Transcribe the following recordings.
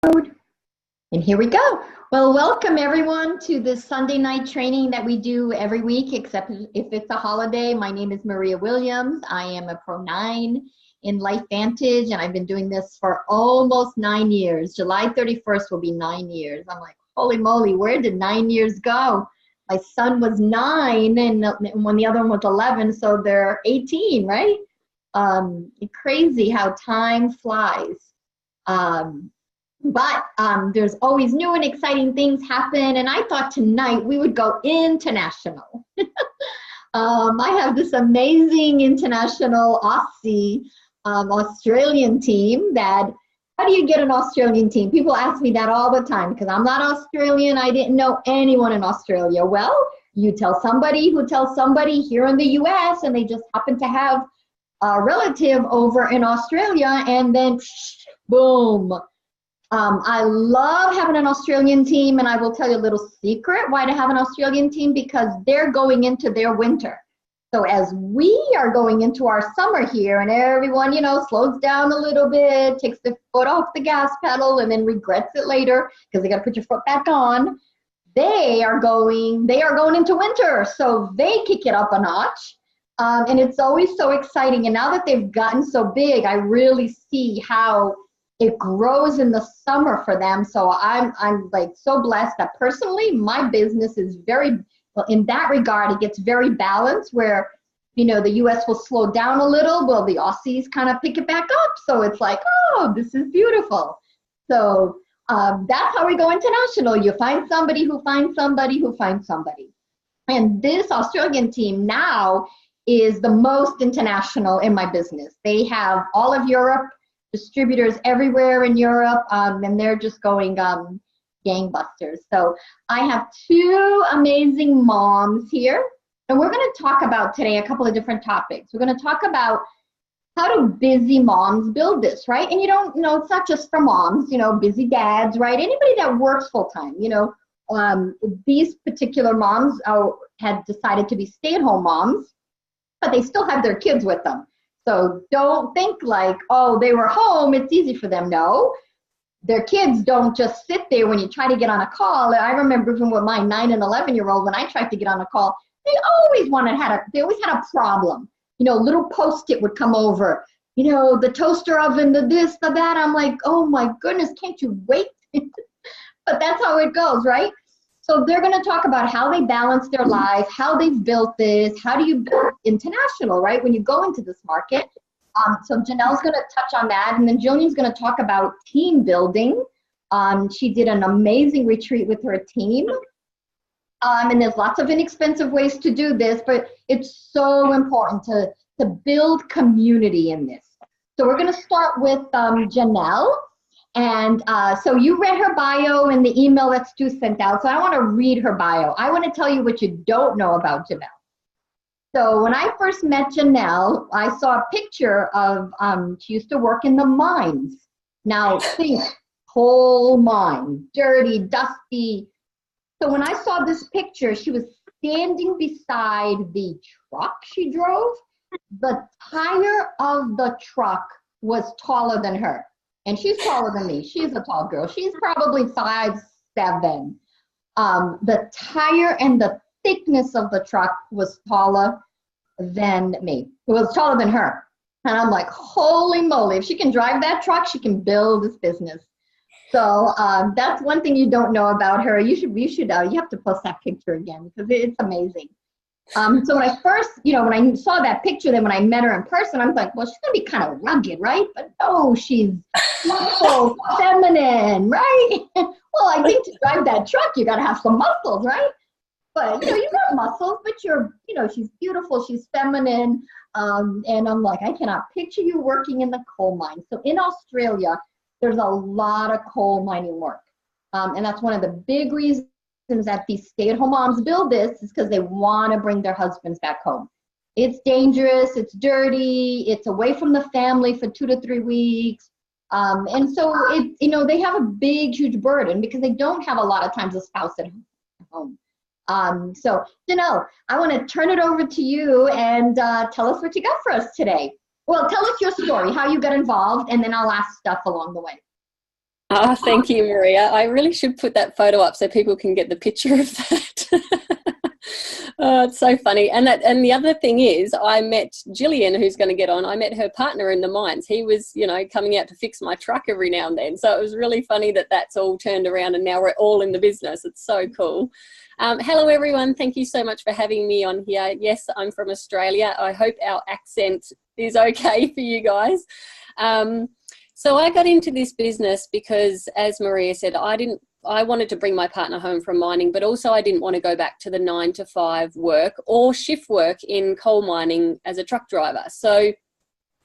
And here we go. Well, welcome everyone to this Sunday night training that we do every week, except if it's a holiday. My name is Maria Williams. I am a Pro 9 in LifeVantage, and I've been doing this for almost 9 years. July 31st will be 9 years. I'm like, holy moly, where did 9 years go? My son was 9, and when the other one was 11, so they're 18, right? Crazy how time flies. But there's always new and exciting things happen, and I thought tonight we would go international. I have this amazing international Aussie, Australian team that, how do you get an Australian team? People ask me that all the time because I'm not Australian. I didn't know anyone in Australia. Well, you tell somebody who tells somebody here in the US, and they just happen to have a relative over in Australia, and then boom. I love having an Australian team, and I will tell you a little secret why to have an Australian team, because they're going into their winter. So as we are going into our summer here, and everyone, slows down a little bit, takes the foot off the gas pedal, and then regrets it later because they got to put your foot back on. They are going into winter, so they kick it up a notch. And it's always so exciting. And now that they've gotten so big, I really see how it grows in the summer for them. So I'm like so blessed that personally my business is very, well, in that regard, it gets very balanced where, the US will slow down a little, well, the Aussies kind of pick it back up. So it's like, oh, this is beautiful. So that's how we go international. You find somebody who finds somebody who finds somebody. And this Australian team now is the most international in my business. They have all of Europe, distributors everywhere in Europe, and they're just going gangbusters. So I have two amazing moms here, and we're going to talk about today a couple of different topics. We're going to talk about how do busy moms build this, right? And it's not just for moms, busy dads, right? Anybody that works full-time, these particular moms had decided to be stay-at-home moms, but they still have their kids with them. So don't think like, oh, they were home, it's easy for them. No, their kids don't just sit there when you try to get on a call. I remember even with my 9 and 11-year-old, when I tried to get on a call, they always had a problem. Little Post-it would come over, the toaster oven, the this, the that. I'm like, oh my goodness, can't you wait? But that's how it goes, right? So they're going to talk about how they balance their life, how they've built this, how do you build international, right, when you go into this market. So Janelle's going to touch on that, and then Jillian's going to talk about team building. She did an amazing retreat with her team, and there's lots of inexpensive ways to do this, but it's so important to build community in this. So we're going to start with Janelle. And so you read her bio in the email that Stu sent out. So I want to read her bio. I want to tell you what you don't know about Janelle. So when I first met Janelle, I saw a picture of, she used to work in the mines. Now think, coal mine, dirty, dusty. So when I saw this picture, she was standing beside the truck she drove. The tire of the truck was taller than her. And she's taller than me. She's a tall girl. She's probably 5'7". The tire and the thickness of the truck was taller than me. It was taller than her. And I'm like, holy moly, if she can drive that truck, she can build this business. So that's one thing you don't know about her. You have to post that picture again because it's amazing. So when I first, when I saw that picture, then when I met her in person, I was like, well, she's going to be kind of rugged, right? But no, she's beautiful, feminine, right? Well, I think to drive that truck, you got to have some muscles, right? But, you got muscles, but she's beautiful, she's feminine. And I'm like, I cannot picture you working in the coal mine. So in Australia, there's a lot of coal mining work. And that's one of the big reasons that these stay-at-home moms build this is because they want to bring their husbands back home. It's dangerous, it's dirty, it's away from the family for 2 to 3 weeks. And so they have a big, huge burden because they don't have a lot of times a spouse at home. So Janelle, I want to turn it over to you and tell us what you got for us today. Well, tell us your story, how you got involved, and then I'll ask stuff along the way. Oh, thank you, Maria. I really should put that photo up so people can get the picture of that. Oh, it's so funny. And the other thing is, I met Gillian, who's going to get on. I met her partner in the mines. He was, coming out to fix my truck every now and then. So it was really funny that that's all turned around and now we're all in the business. It's so cool. Hello, everyone. Thank you so much for having me on here. Yes, I'm from Australia. I hope our accent is okay for you guys. So I got into this business because, as Maria said, I wanted to bring my partner home from mining, but also I didn't want to go back to the 9-to-5 work or shift work in coal mining as a truck driver. So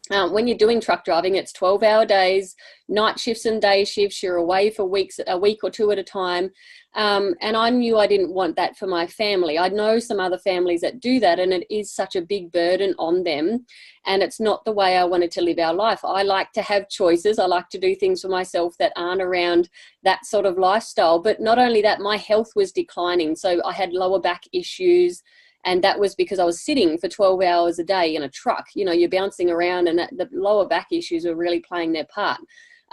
when you're doing truck driving, it's 12-hour days, night shifts and day shifts. You're away for weeks, a week or two at a time. And I knew I didn't want that for my family. I know some other families that do that, and it is such a big burden on them. And it's not the way I wanted to live our life. I like to have choices. I like to do things for myself that aren't around that sort of lifestyle. But not only that, my health was declining. So I had lower back issues. And that was because I was sitting for 12 hours a day in a truck. You're bouncing around, and the lower back issues are really playing their part.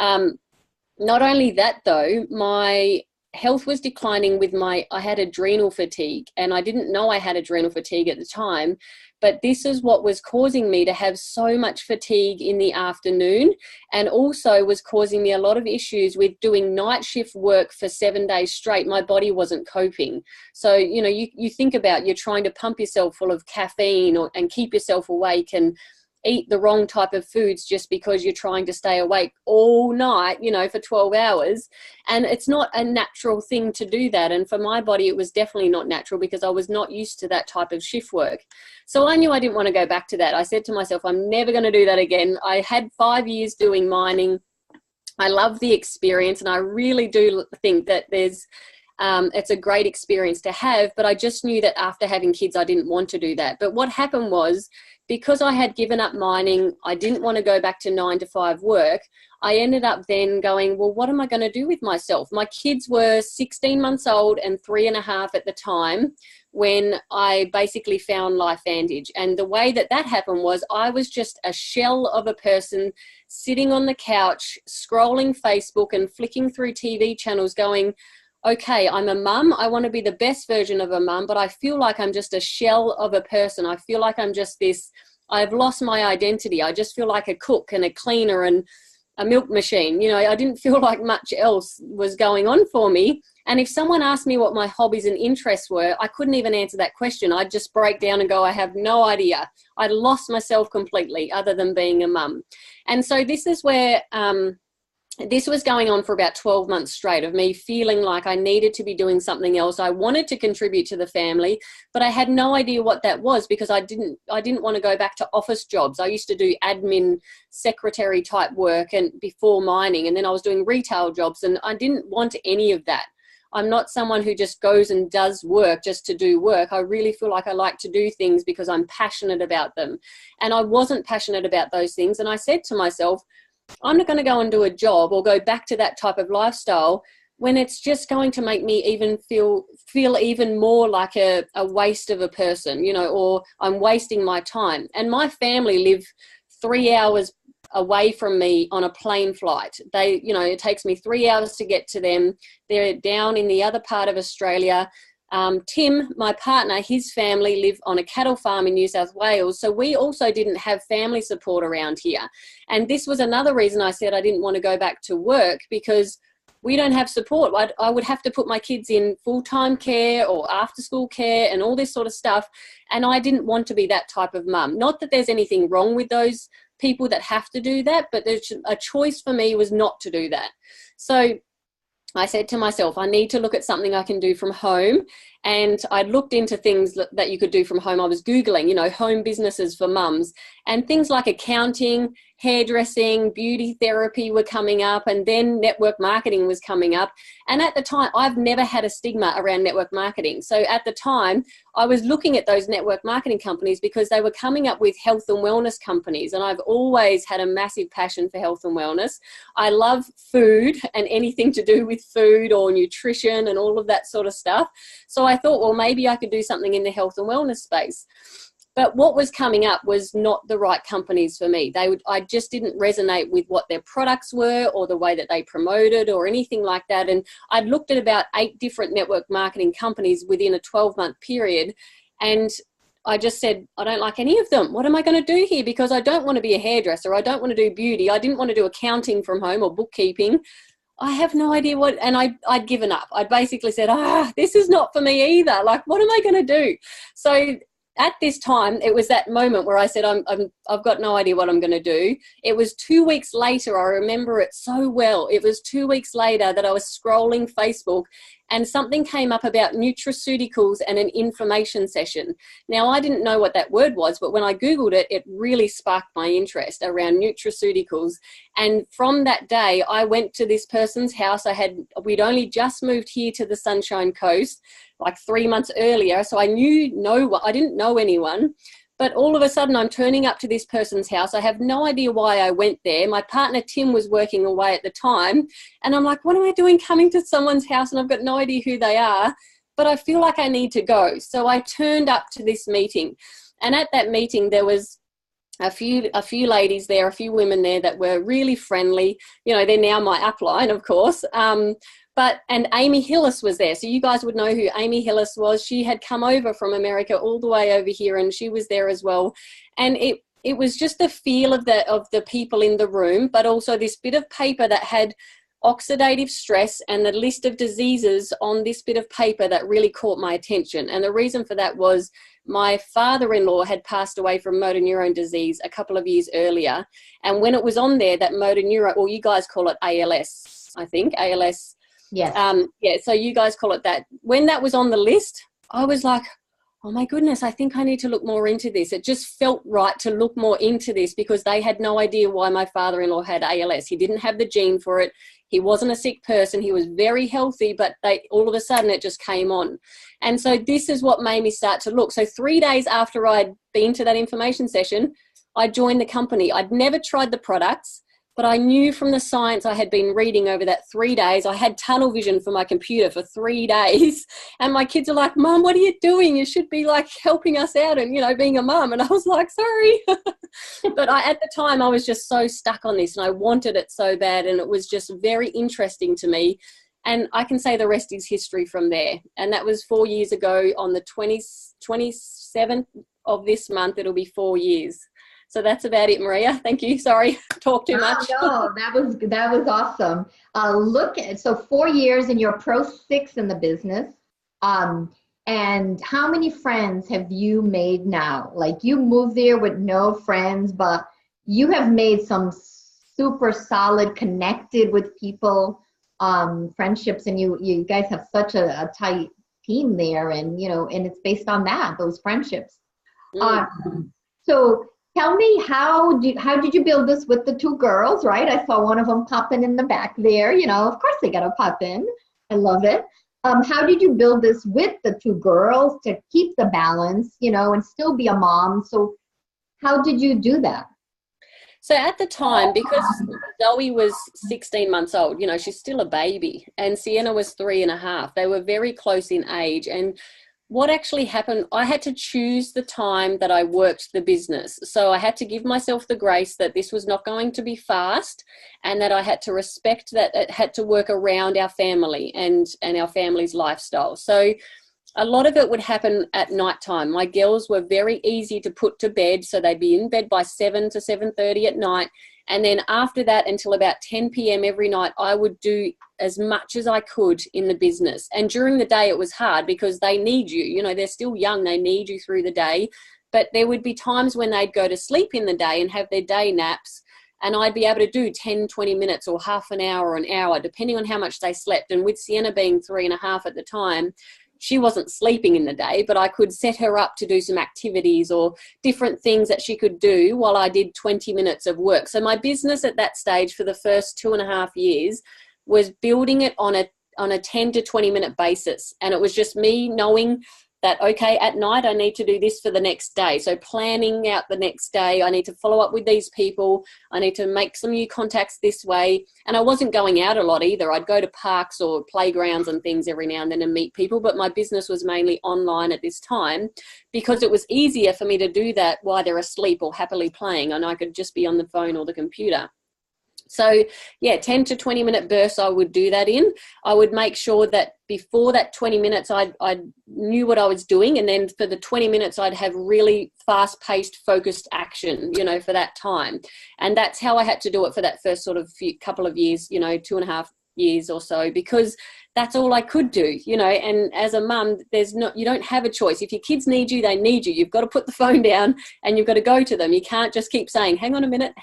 Not only that, though, my health was declining I had adrenal fatigue, and I didn't know I had adrenal fatigue at the time, but this is what was causing me to have so much fatigue in the afternoon, and also was causing me a lot of issues with doing night shift work for 7 days straight. My body wasn't coping. So, you think about, you're trying to pump yourself full of caffeine and keep yourself awake and eat the wrong type of foods just because you're trying to stay awake all night, for 12 hours. And it's not a natural thing to do that. And for my body, it was definitely not natural because I was not used to that type of shift work. So I knew I didn't want to go back to that. I said to myself, I'm never going to do that again. I had 5 years doing mining. I love the experience, and I really do think that it's a great experience to have, but I just knew that after having kids, I didn't want to do that. But what happened was, because I had given up mining, I didn't want to go back to 9-to-5 work. I ended up then going, well, what am I going to do with myself? My kids were 16 months old and 3.5 at the time when I basically found LifeVantage. And the way that happened was, I was just a shell of a person sitting on the couch, scrolling Facebook and flicking through TV channels going, okay, I'm a mum. I want to be the best version of a mum, but I feel like I'm just a shell of a person. I feel like I'm just I've lost my identity. I just feel like a cook and a cleaner and a milk machine. I didn't feel like much else was going on for me. And if someone asked me what my hobbies and interests were, I couldn't even answer that question. I'd just break down and go, I have no idea. I'd lost myself completely other than being a mum. And so this is where, this was going on for about 12 months straight of me feeling like I needed to be doing something else. I wanted to contribute to the family, but I had no idea what that was because I didn't want to go back to office jobs. I used to do admin secretary type work and before mining, and then I was doing retail jobs, and I didn't want any of that. I'm not someone who just goes and does work just to do work. I really feel like I like to do things because I'm passionate about them. And I wasn't passionate about those things. And I said to myself, I'm not going to go and do a job or go back to that type of lifestyle when it's just going to make me even feel even more like a waste of a person, or I'm wasting my time. And my family live 3 hours away from me on a plane flight. It takes me 3 hours to get to them. They're down in the other part of Australia. Tim, my partner, his family live on a cattle farm in New South Wales. So we also didn't have family support around here. And this was another reason I said I didn't want to go back to work, because we don't have support. I would have to put my kids in full-time care or after-school care and all this sort of stuff. And I didn't want to be that type of mum. Not that there's anything wrong with those people that have to do that, but a choice for me was not to do that. So I said to myself, I need to look at something I can do from home. And I looked into things that you could do from home. I was Googling, home businesses for mums, and things like accounting, hairdressing, beauty therapy were coming up, and then network marketing was coming up. And at the time, I've never had a stigma around network marketing. So at the time, I was looking at those network marketing companies because they were coming up with health and wellness companies. And I've always had a massive passion for health and wellness. I love food and anything to do with food or nutrition and all of that sort of stuff. So I thought, well, maybe I could do something in the health and wellness space. But what was coming up was not the right companies for me. I just didn't resonate with what their products were or the way that they promoted or anything like that. And I'd looked at about 8 different network marketing companies within a 12-month period. And I just said, I don't like any of them. What am I going to do here? Because I don't want to be a hairdresser. I don't want to do beauty. I didn't want to do accounting from home or bookkeeping. I have no idea what, and I'd given up. I'd basically said, this is not for me either. Like, what am I going to do? So at this time, it was that moment where I said, I've got no idea what I'm going to do. It was 2 weeks later. I remember it so well. It was 2 weeks later that I was scrolling Facebook and something came up about nutraceuticals and an information session. Now, I didn't know what that word was, but when I Googled it, it really sparked my interest around nutraceuticals. And from that day, I went to this person's house. We'd only just moved here to the Sunshine Coast, like 3 months earlier. So I didn't know anyone. But all of a sudden, I'm turning up to this person's house. I have no idea why I went there. My partner, Tim, was working away at the time. And I'm like, what am I doing coming to someone's house? And I've got no idea who they are. But I feel like I need to go. So I turned up to this meeting. And at that meeting, there was a few ladies there, a few women there that were really friendly. You know, they're now my upline, of course. And Amy Hillis was there. So you guys would know who Amy Hillis was. She had come over from America all the way over here, and she was there as well. And it was just the feel of the people in the room, but also this bit of paper that had oxidative stress and the list of diseases on this bit of paper that really caught my attention. And the reason for that was my father-in-law had passed away from motor neurone disease a couple of years earlier. And when it was on there, that motor neurone, or you guys call it ALS, I think, ALS. Yes. So you guys call it that. When that was on the list, I was like, oh my goodness, I think I need to look more into this. It just felt right to look more into this because they had no idea why my father-in-law had ALS. He didn't have the gene for it. He wasn't a sick person. He was very healthy, but all of a sudden it just came on. And so this is what made me start to look. So 3 days after I'd been to that information session, I joined the company. I'd never tried the products, but I knew from the science I had been reading over that 3 days. I had tunnel vision for my computer for 3 days. And my kids are like, Mom, what are you doing? You should be like helping us out and, being a mom. And I was like, sorry. But at the time I was just so stuck on this and I wanted it so bad. And it was just very interesting to me. And I can say the rest is history from there. And that was 4 years ago on the 27th of this month. It'll be 4 years. So that's about it, Maria. Thank you. Sorry, talk too much. No, that was awesome. So 4 years and you're pro 6 in the business. And how many friends have you made now? Like you moved there with no friends, but you have made some super solid, connected with people, friendships, and you guys have such a tight team there, and and it's based on those friendships. So tell me, how did you build this with the 2 girls, right? I saw one of them popping in the back there. Of course they got to pop in. I love it. How did you build this with the 2 girls to keep the balance, and still be a mom? So how did you do that? So at the time, because Zoe was 16 months old, she's still a baby, and Sienna was 3.5. They were very close in age. And what actually happened, I had to choose the time that I worked the business. So I had to give myself the grace that this was not going to be fast, and that I had to respect that it had to work around our family and our family's lifestyle. So a lot of it would happen at nighttime. My girls were very easy to put to bed. So they'd be in bed by 7 to 7:30 at night. And then after that, until about 10 p.m. every night, I would do as much as I could in the business. And during the day, it was hard because they need you. They're still young. They need you through the day. But there would be times when they'd go to sleep in the day and have their day naps. And I'd be able to do 10, 20 minutes or half an hour or an hour, depending on how much they slept. And with Sienna being 3.5 at the time, she wasn't sleeping in the day, but I could set her up to do some activities or different things that she could do while I did 20 minutes of work. So my business at that stage for the first 2.5 years was building it on a 10 to 20 minute basis. And it was just me knowing that, okay, at night I need to do this for the next day. So planning out the next day, I need to follow up with these people. I need to make some new contacts this way. And I wasn't going out a lot either. I'd go to parks or playgrounds and things every now and then and meet people, but my business was mainly online at this time because it was easier for me to do that while they're asleep or happily playing, and I could just be on the phone or the computer. So yeah, 10 to 20 minute bursts I would do that in. I would make sure that before that 20 minutes I knew what I was doing, and then for the 20 minutes I'd have really fast paced focused action, for that time. And that's how I had to do it for that first sort of couple of years, 2.5 years or so, because that's all I could do, and as a mum, you don't have a choice. If your kids need you, they need you. You've got to put the phone down and you've got to go to them. You can't just keep saying, hang on a minute.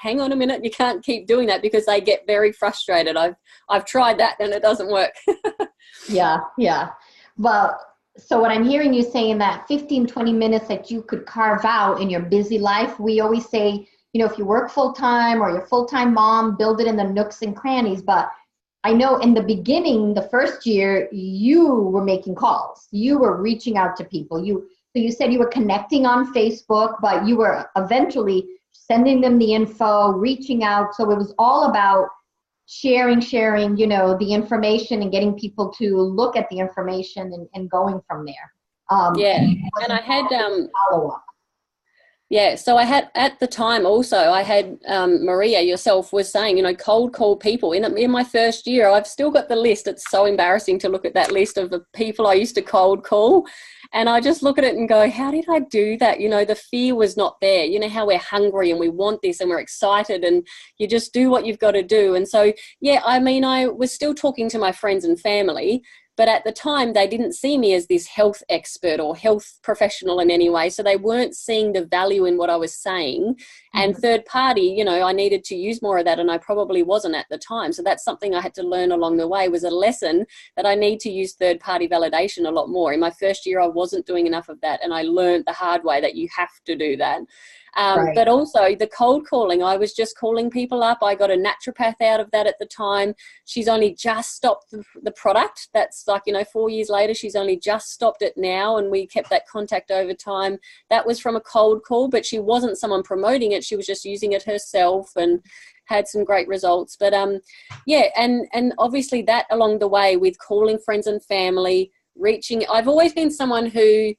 You can't keep doing that because they get very frustrated. I've tried that and it doesn't work. Yeah. Well, so what I'm hearing you saying, that 15, 20 minutes that you could carve out in your busy life, we always say, if you work full time or you're full-time mom, build it in the nooks and crannies. But I know in the beginning, the first year, you were making calls. You were reaching out to people. So you said you were connecting on Facebook, but you were eventually sending them the info, reaching out. So it was all about sharing, the information and getting people to look at the information and going from there. And I had follow-up. Yeah, so I had, at the time also, I had Maria, yourself, was saying, cold call people. In my first year, I've still got the list. It's so embarrassing to look at that list of the people I used to cold call. And I just look at it and go, how did I do that? The fear was not there. How we're hungry and we want this and we're excited, and you just do what you've got to do. And so, I was still talking to my friends and family, but at the time, they didn't see me as this health expert or health professional in any way. So they weren't seeing the value in what I was saying. And third party, I needed to use more of that, and I probably wasn't at the time. So that's something I had to learn along the way, was a lesson that I need to use third party validation a lot more. In my first year, I wasn't doing enough of that, and I learned the hard way that you have to do that. Right. But also the cold calling, I was just calling people up. I got a naturopath out of that at the time. She's only just stopped the product. That's 4 years later, she's only just stopped it now, and we kept that contact over time. That was from a cold call, but she wasn't someone promoting it. She was just using it herself and had some great results. But and obviously that along the way with calling friends and family, reaching, I've always been someone who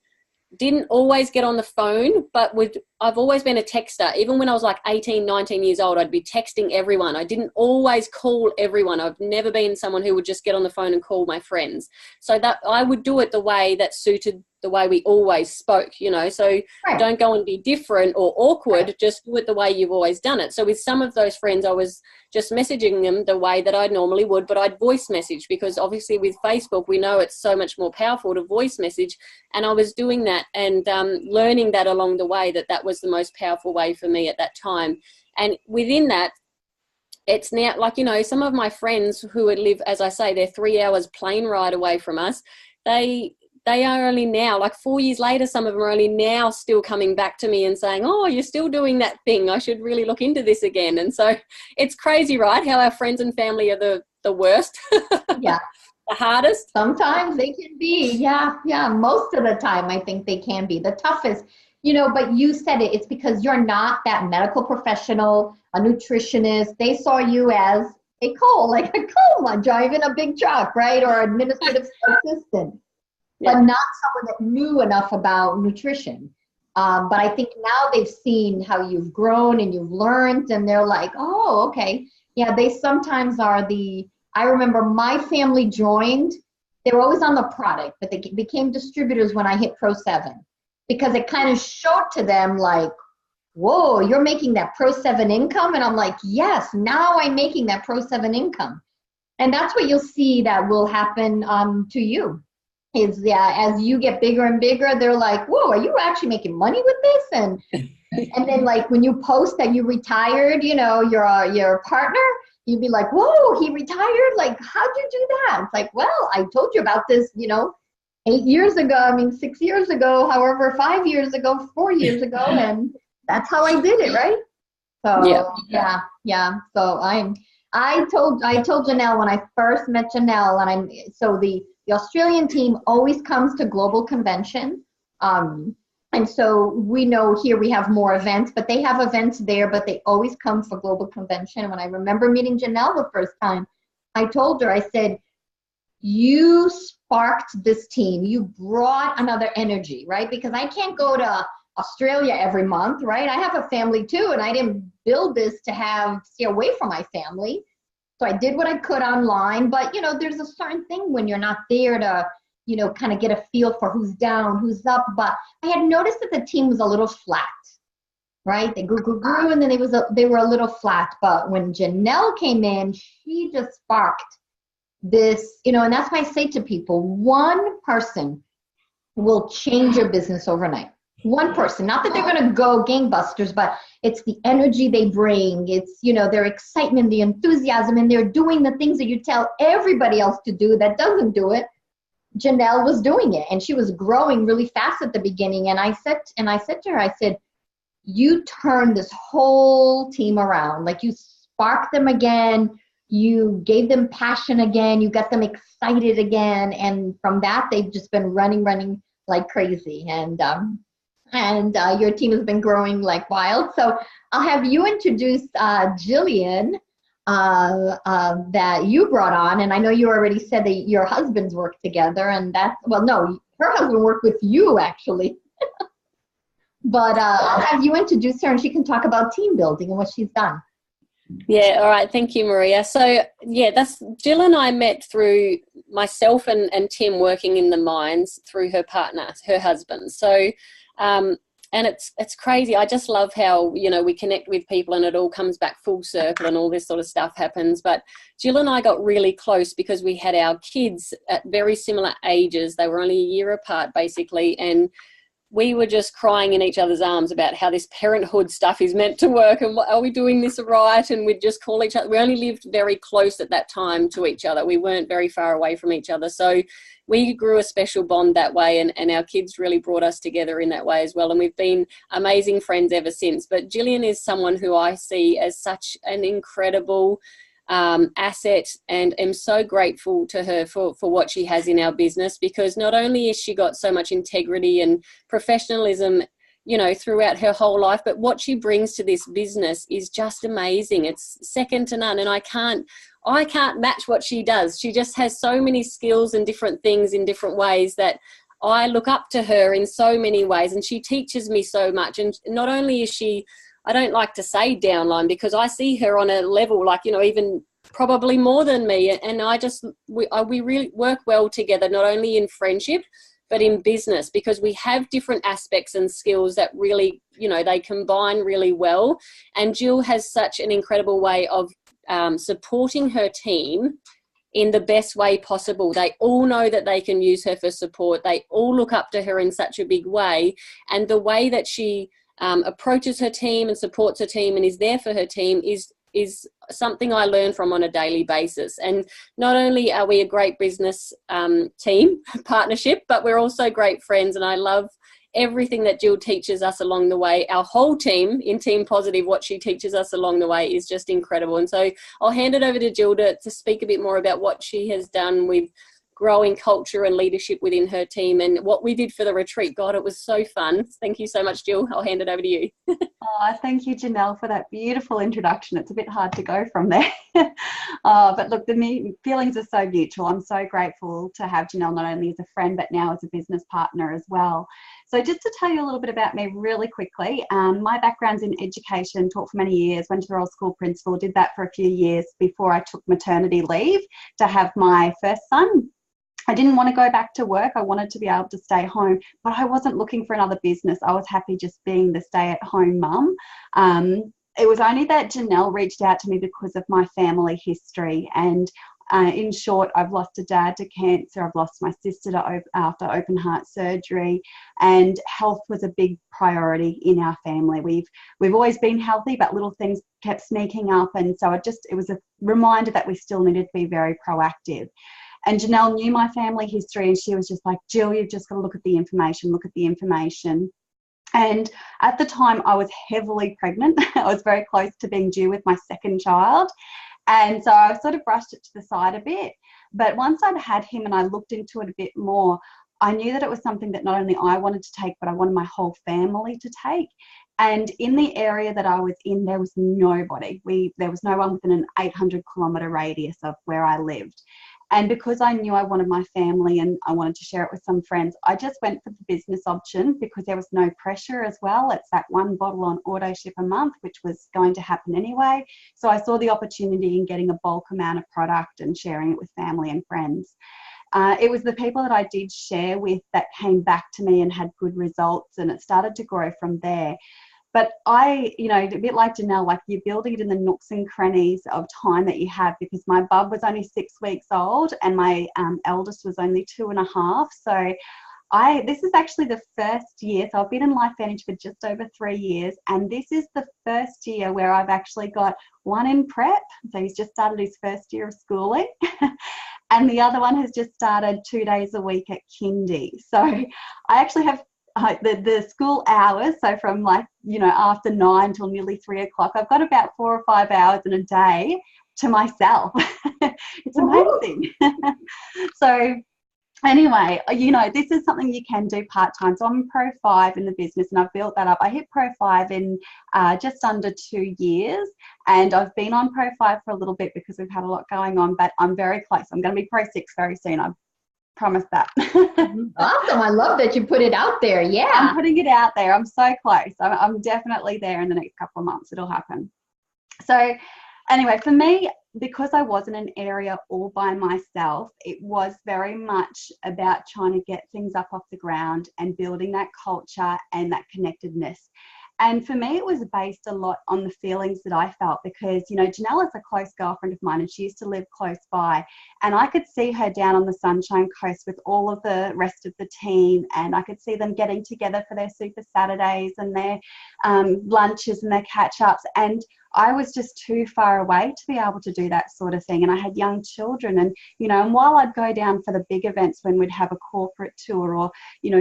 didn't always get on the phone, but I've always been a texter. Even when I was 18, 19 years old, I'd be texting everyone. I didn't always call everyone. I've never been someone who would just get on the phone and call my friends. So that I would do it the way that suited the way we always spoke, so right. Don't go and be different or awkward, right. Just do it the way you've always done it. So with some of those friends, I was just messaging them the way that I normally would, but I'd voice message, because obviously with Facebook, we know it's so much more powerful to voice message. And I was doing that and learning that along the way, that was the most powerful way for me at that time. And within that, it's now some of my friends who would live, as I say, they're 3 hours plane ride away from us. They are only now, 4 years later, some of them are only now still coming back to me and saying, oh, you're still doing that thing. I should really look into this again. And so it's crazy, right? How our friends and family are the worst. Yeah. The hardest. Sometimes they can be. Yeah. Most of the time, I think they can be the toughest, but you said it's because you're not that medical professional, a nutritionist. They saw you as a coal driving a big truck, right? Or administrative assistant. But not someone that knew enough about nutrition. But I think now they've seen how you've grown and you've learned, and they're like, oh, okay. Yeah, they sometimes are I remember my family joined, they were always on the product, but they became distributors when I hit Pro 7, because it kind of showed to them whoa, you're making that Pro 7 income? And I'm like, yes, now I'm making that Pro 7 income. And that's what you'll see that will happen to you. Is as you get bigger and bigger, they're like, whoa, are you actually making money with this? And then when you post that you retired, your partner, you'd be like, whoa, he retired? How'd you do that? It's well, I told you about this, 8 years ago, 6 years ago, however, 5 years ago, 4 years ago, and that's how I did it, right? So yeah. So I told Janelle when I first met Janelle, and the Australian team always comes to global convention. And so we know here we have more events, but they have events there, but they always come for Global Convention. When I remember meeting Janelle the first time, I told her, I said, you sparked this team. You brought another energy, right? Because I can't go to Australia every month, right? I have a family too, and I didn't build this to stay away from my family. So I did what I could online, but there's a certain thing when you're not there to, kind of get a feel for who's down, who's up. But I had noticed that the team was a little flat, right? They grew, and then they were a little flat. But when Janelle came in, she just sparked this, and that's why I say to people, one person will change your business overnight. One person, not that they're going to go gangbusters, but it's the energy they bring. It's, their excitement, the enthusiasm, and they're doing the things that you tell everybody else to do that doesn't do it. Janelle was doing it, and she was growing really fast at the beginning. And I said to her, I said, you turned this whole team around. Like, you sparked them again. You gave them passion again. You got them excited again. And from that, they've just been running like crazy. And your team has been growing like wild. So I'll have you introduce Jillian that you brought on. And I know you already said that your husbands work together, and her husband worked with you actually. But I'll have you introduce her, and she can talk about team building and what she's done. Yeah, all right. Thank you, Maria. So, that's Jill and I met through myself and Tim working in the mines through her partner, her husband. So, and it's crazy. I just love how, we connect with people and it all comes back full circle and all this sort of stuff happens. But Jill and I got really close because we had our kids at very similar ages. They were only a year apart, basically, and we were just crying in each other's arms about how this parenthood stuff is meant to work and are we doing this right? And we'd just call each other. We only lived very close at that time to each other. We weren't very far away from each other. So we grew a special bond that way, and our kids really brought us together in that way as well. And we've been amazing friends ever since. But Jillian is someone who I see as such an incredible asset, and am so grateful to her for what she has in our business, because not only has she got so much integrity and professionalism throughout her whole life, but what she brings to this business is just amazing. It's second to none, and I can't match what she does. She just has so many skills and different things in different ways that I look up to her in so many ways, and she teaches me so much. And not only is she, I don't like to say downline, because I see her on a level like, even probably more than me. And we really work well together, not only in friendship, but in business, because we have different aspects and skills that really, they combine really well. And Jill has such an incredible way of supporting her team in the best way possible. They all know that they can use her for support. They all look up to her in such a big way. And the way that she approaches her team and supports her team and is there for her team is something I learn from on a daily basis. And not only are we a great business team partnership, but we're also great friends. And I love everything that Jill teaches us along the way. Our whole team in Team Positive, what she teaches us along the way is just incredible. And so I'll hand it over to Jill to speak a bit more about what she has done with growing culture and leadership within her team and what we did for the retreat. God, it was so fun. Thank you so much, Jill. I'll hand it over to you. Thank you, Janelle, for that beautiful introduction. It's a bit hard to go from there. But look, the feelings are so mutual. I'm so grateful to have Janelle not only as a friend, but now as a business partner as well. So just to tell you a little bit about me really quickly, my background's in education, taught for many years, went to the Royal School Principal, did that for a few years before I took maternity leave to have my first son. I didn't want to go back to work. I wanted to be able to stay home, but I wasn't looking for another business. I was happy just being the stay-at-home mum. It was only that Janelle reached out to me because of my family history. And in short, I've lost a dad to cancer. I've lost my sister after open heart surgery, and health was a big priority in our family. We've always been healthy, but little things kept sneaking up. And so it was a reminder that we still needed to be very proactive. And Janelle knew my family history, and she was just like, Jill, you've just got to look at the information. And at the time, I was heavily pregnant. I was very close to being due with my second child. And so I sort of brushed it to the side a bit. But once I'd had him and I looked into it a bit more, I knew that it was something that not only I wanted to take, but I wanted my whole family to take. And in the area that I was in, there was nobody. There was no one within an 800-kilometre radius of where I lived. And because I knew I wanted my family and I wanted to share it with some friends, I just went for the business option because there was no pressure as well. It's that one bottle on auto ship a month, which was going to happen anyway. So I saw the opportunity in getting a bulk amount of product and sharing it with family and friends. It was the people that I did share with that came back to me and had good results, and it started to grow from there. But a bit like Janelle, like you're building it in the nooks and crannies of time that you have, because my bub was only 6 weeks old and my eldest was only 2.5. So this is actually the first year. So I've been in LifeVantage for just over 3 years, and this is the first year where I've actually got one in prep. So he's just started his first year of schooling. And the other one has just started 2 days a week at kindy. So I actually have the school hours, so from after 9 till nearly 3 o'clock, I've got about 4 or 5 hours in a day to myself. It's amazing. So anyway, this is something you can do part-time. So I'm Pro 5 in the business, and I've built that up. I hit Pro 5 in just under 2 years, and I've been on Pro 5 for a little bit because we've had a lot going on, but I'm very close. I'm going to be Pro 6 very soon. I promise that. Awesome. I love that you put it out there. Yeah. I'm putting it out there. I'm so close. I'm definitely there in the next couple of months. It'll happen. So anyway, for me, because I was in an area all by myself, it was very much about trying to get things up off the ground and building that culture and that connectedness. And for me, it was based a lot on the feelings that I felt, because, Janelle is a close girlfriend of mine and she used to live close by, and I could see her down on the Sunshine Coast with all of the rest of the team, and I could see them getting together for their Super Saturdays and their lunches and their catch-ups, and I was just too far away to be able to do that sort of thing. And I had young children, and, and while I'd go down for the big events when we'd have a corporate tour or,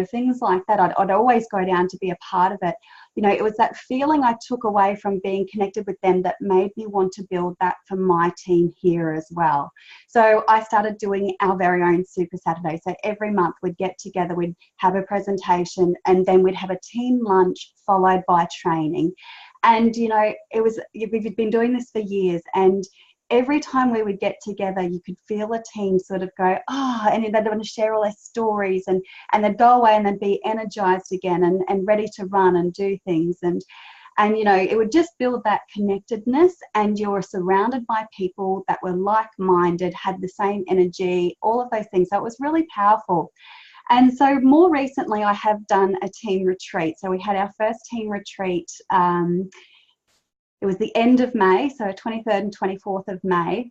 things like that, I'd always go down to be a part of it. It was that feeling I took away from being connected with them that made me want to build that for my team here as well. So I started doing our very own Super Saturday. So every month we'd get together, we'd have a presentation, and then we'd have a team lunch followed by training. And, we've been doing this for years, and every time we would get together, you could feel a team sort of go, and they'd want to share all their stories, and they'd go away and they'd be energized again and ready to run and do things. And it would just build that connectedness, and you were surrounded by people that were like-minded, had the same energy, all of those things. So it was really powerful. And so more recently, I have done a team retreat. So we had our first team retreat. It was the end of May, so 23rd and 24th of May.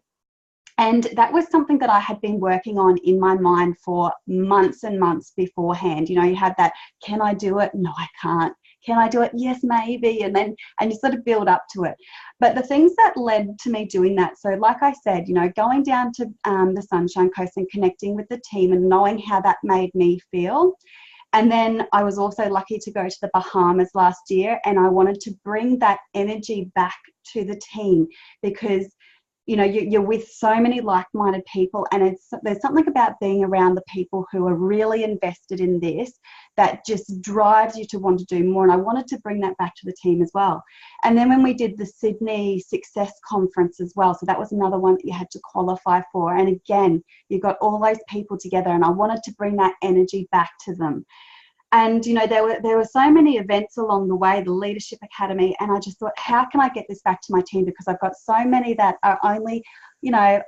And that was something that I had been working on in my mind for months and months beforehand. You have that, can I do it? No, I can't. Can I do it? Yes, maybe. And you sort of build up to it. But the things that led to me doing that, so like I said, going down to the Sunshine Coast and connecting with the team and knowing how that made me feel. And then I was also lucky to go to the Bahamas last year, and I wanted to bring that energy back to the team, because you're with so many like-minded people, and there's something about being around the people who are really invested in this that just drives you to want to do more. And I wanted to bring that back to the team as well. And then when we did the Sydney Success Conference as well, so that was another one that you had to qualify for. And again, you got all those people together, and I wanted to bring that energy back to them. And, there were so many events along the way, the Leadership Academy, and I just thought, how can I get this back to my team? Because I've got so many that are only,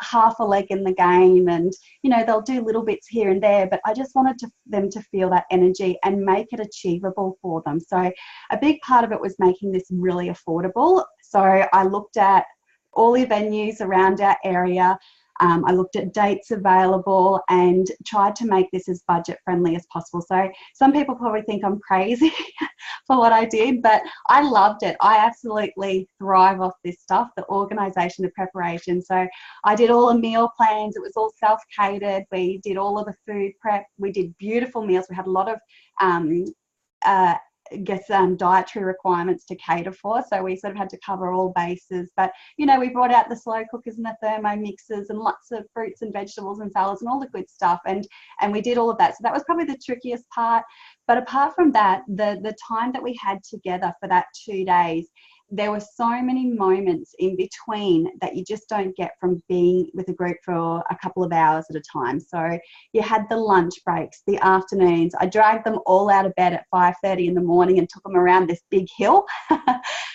half a leg in the game, and, they'll do little bits here and there, but I just wanted them to feel that energy and make it achievable for them. So a big part of it was making this really affordable. So I looked at all the venues around our area. I looked at dates available and tried to make this as budget friendly as possible. So some people probably think I'm crazy for what I did, but I loved it. I absolutely thrive off this stuff, the organisation, the preparation. So I did all the meal plans. It was all self-catered. We did all of the food prep. We did beautiful meals. We had a lot of dietary requirements to cater for, so we sort of had to cover all bases. But you know, we brought out the slow cookers and the thermo mixers and lots of fruits and vegetables and salads and all the good stuff, and we did all of that. So that was probably the trickiest part. But apart from that, the time that we had together for that 2 days, there were so many moments in between that you just don't get from being with a group for a couple of hours at a time. So you had the lunch breaks, the afternoons. I dragged them all out of bed at 5:30 in the morning and took them around this big hill.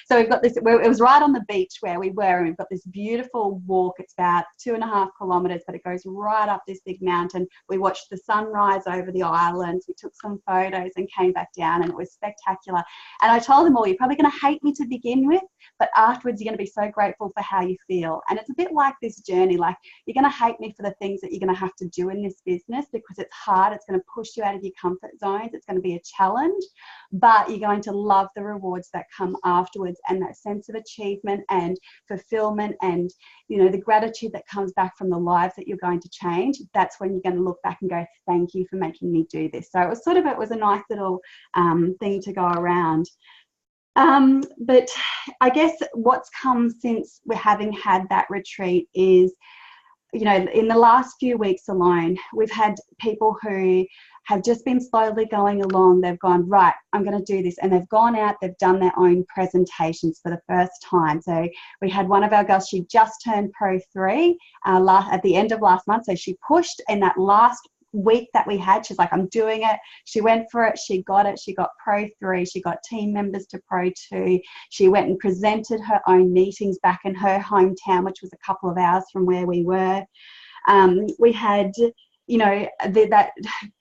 So we've got this, it was right on the beach where we were, and we've got this beautiful walk. It's about 2.5 kilometres, but it goes right up this big mountain. We watched the sunrise over the islands. We took some photos and came back down, and it was spectacular. And I told them all, you're probably going to hate me to begin with, but afterwards you're going to be so grateful for how you feel. And it's a bit like this journey, like you're going to hate me for the things that you're going to have to do in this business because it's hard. It's going to push you out of your comfort zones. It's going to be a challenge, but you're going to love the rewards that come afterwards, and that sense of achievement and fulfillment, and you know, the gratitude that comes back from the lives that you're going to change. That's when you're going to look back and go, thank you for making me do this. So it was a nice little thing to go around. But I guess what's come since we're having had that retreat is, you know, in the last few weeks alone, we've had people who have just been slowly going along. They've gone, right, I'm going to do this. And they've gone out, they've done their own presentations for the first time. So we had one of our girls, she just turned Pro 3 at the end of last month. So she pushed in that last week that we had. She's like, I'm doing it. She went for it. She got it. She got Pro 3. She got team members to Pro 2. She went and presented her own meetings back in her hometown, which was a couple of hours from where we were. We had, you know, that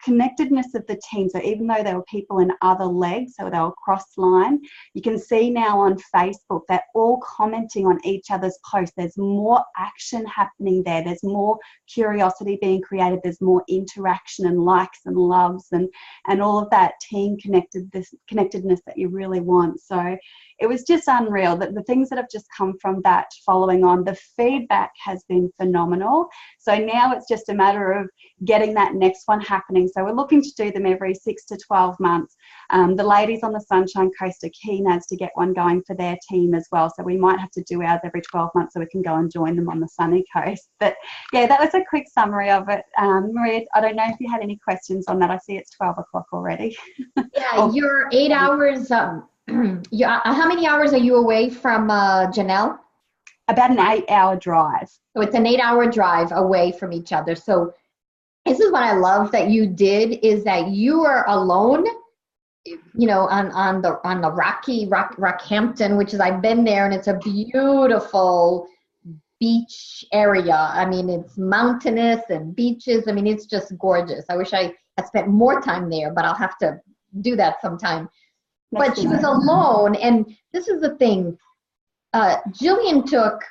connectedness of the team. So even though there were people in other legs, so they were cross-line, you can see now on Facebook they're all commenting on each other's posts. There's more action happening there. There's more curiosity being created. There's more interaction and likes and loves and all of that team connectedness that you really want. So it was just unreal. The things that have just come from that following on, the feedback has been phenomenal. So now it's just a matter of getting that next one happening. So we're looking to do them every 6 to 12 months. The ladies on the Sunshine Coast are keen as to get one going for their team as well. So we might have to do ours every 12 months so we can go and join them on the sunny coast. But yeah, that was a quick summary of it. Maria, I don't know if you had any questions on that. I see it's 12 o'clock already. Yeah, you're 8 hours. How many hours are you away from Janelle? About an 8-hour drive. So it's an 8-hour drive away from each other. So this is what I love that you did, is that you were alone, you know, on the Rockhampton, which is, I've been there, and it's a beautiful beach area. I mean, it's mountainous and beaches. I mean, it's just gorgeous. I wish I had spent more time there, but I'll have to do that sometime. But she was alone, and this is the thing. Jillian took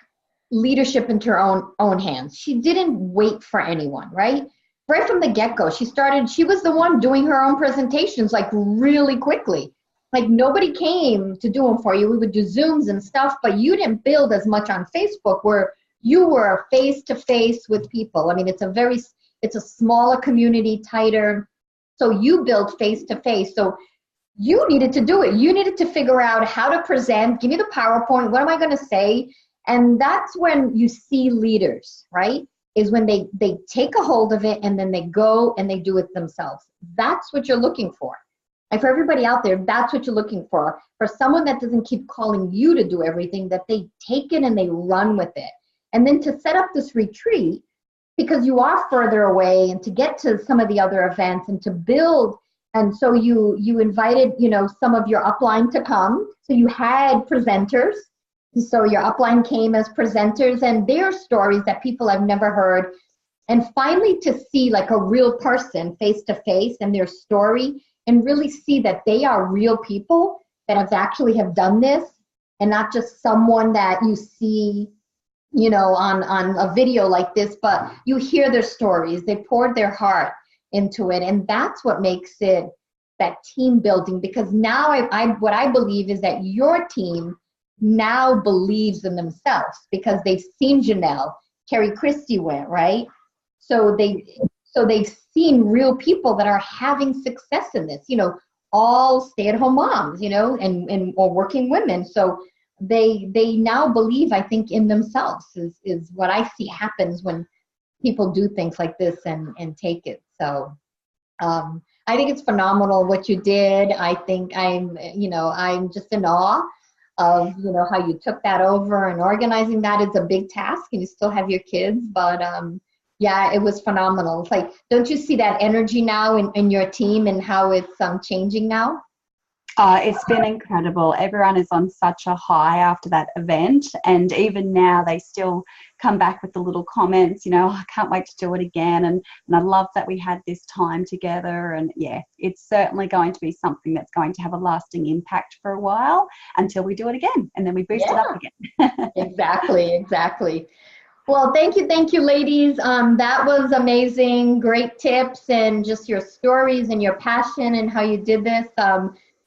leadership into her own hands. She didn't wait for anyone, right? Right from the get-go, she was the one doing her own presentations, like, really quickly. Like, nobody came to do them for you. We would do Zooms and stuff, but you didn't build as much on Facebook, where you were face-to-face with people. I mean, it's a smaller community, tighter. So you built face-to-face. So you needed to do it. You needed to figure out how to present, give me the PowerPoint, what am I going to say? And that's when you see leaders, right? Is when they take a hold of it and then they go and they do it themselves. That's what you're looking for. And for everybody out there, that's what you're looking for. For someone that doesn't keep calling you to do everything, that they take it and they run with it. And then to set up this retreat, because you are further away, and to get to some of the other events and to build. And so you invited, you know, some of your upline to come. So you had presenters. So your upline came as presenters, and their stories that people have never heard. And finally to see like a real person face to face and their story, and really see that they are real people that have done this, and not just someone that you see, you know, on a video like this, but you hear their stories. They poured their heart into it, and that's what makes it that team building. Because now what I believe is that your team now believes in themselves, because they've seen Janelle, Terry Christie went, right? So they've seen real people that are having success in this. You know, all stay-at-home moms, you know, and or working women. So they now believe, I think, in themselves is what I see happens when people do things like this and take it. So I think it's phenomenal what you did. I think I'm just in awe of, you know, how you took that over, and organizing that is a big task, and you still have your kids, but yeah, it was phenomenal. It's like, don't you see that energy now in your team and how it's changing now? It's been incredible. Everyone is on such a high after that event, and even now they still come back with the little comments, you know, I can't wait to do it again, and I love that we had this time together. And yeah, it's certainly going to be something that's going to have a lasting impact for a while until we do it again, and then we boost it up again. Exactly. Well, thank you, ladies. That was amazing. Great tips, and just your stories and your passion and how you did this.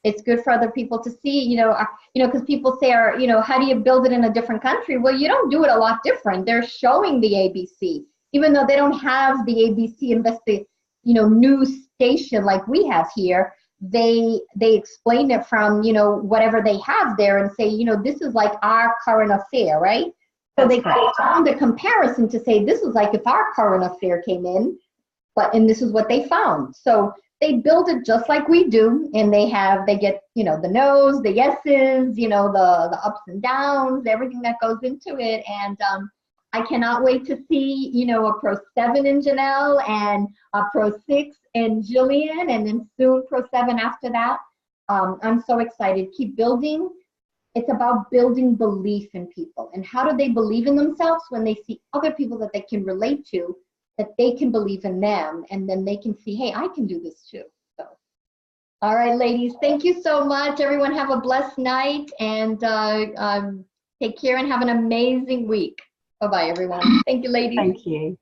It's good for other people to see, you know, because people say, you know, how do you build it in a different country? Well, you don't do it a lot different. They're showing the ABC, even though they don't have the ABC news station like we have here. They explain it from, you know, whatever they have there, and say, you know, this is like our current affair, right? So they found a comparison to say, this is like if our current affair came in, and this is what they found. So they build it just like we do, and they get, you know, the no's, the yeses, you know, the ups and downs, everything that goes into it. And I cannot wait to see, you know, a Pro 7 in Janelle, and a Pro 6 in Jillian, and then soon Pro 7 after that. I'm so excited. Keep building. It's about building belief in people. And how do they believe in themselves? When they see other people that they can relate to, that they can believe in them, and then they can see, hey, I can do this too. So, all right, ladies, thank you so much. Everyone have a blessed night, and take care and have an amazing week. Bye-bye, everyone. Thank you, ladies. Thank you.